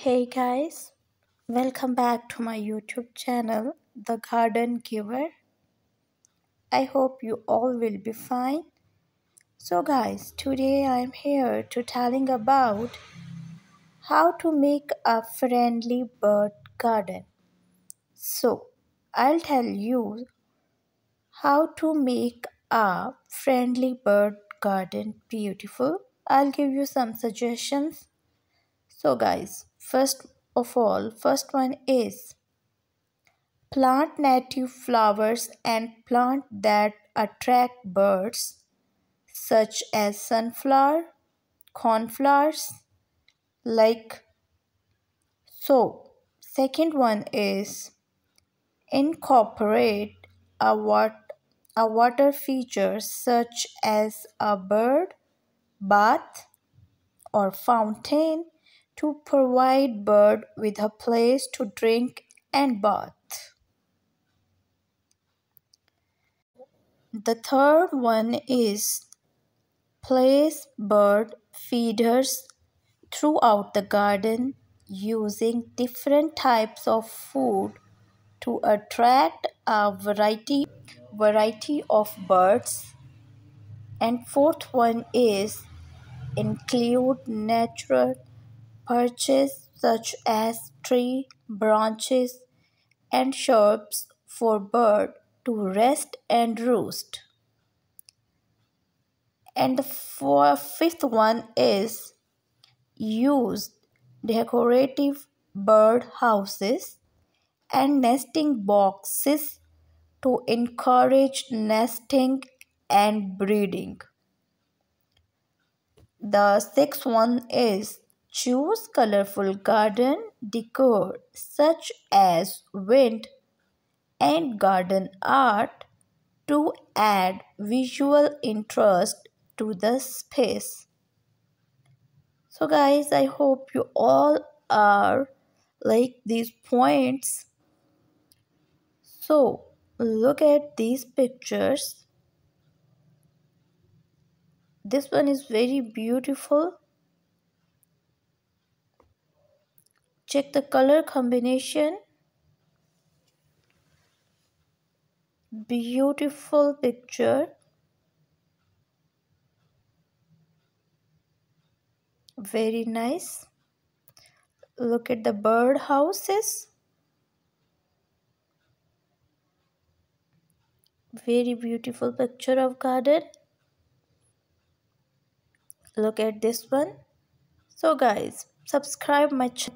Hey guys, welcome back to my YouTube channel, The Garden Giver. I hope you all will be fine. So guys, today I am here to telling about how to make a friendly bird garden. So, I'll tell you how to make a friendly bird garden beautiful. I'll give you some suggestions. So guys, first one is plant native flowers and plant that attract birds such as sunflower, cornflowers like so. Second one is incorporate a, a water feature such as a bird bath or fountain to provide bird with a place to drink and bath. The third one is place bird feeders throughout the garden using different types of food to attract a variety of birds. And fourth one is include natural perches such as tree branches and shrubs for bird to rest and roost. And the fifth one is use decorative bird houses and nesting boxes to encourage nesting and breeding. The sixth one is choose colorful garden decor such as wind and garden art to add visual interest to the space. So guys, I hope you all are like these points. So look at these pictures. This one is very beautiful. Check the color combination. Beautiful picture. Very nice. Look at the bird houses. Very beautiful picture of garden. Look at this one. So guys, subscribe my channel.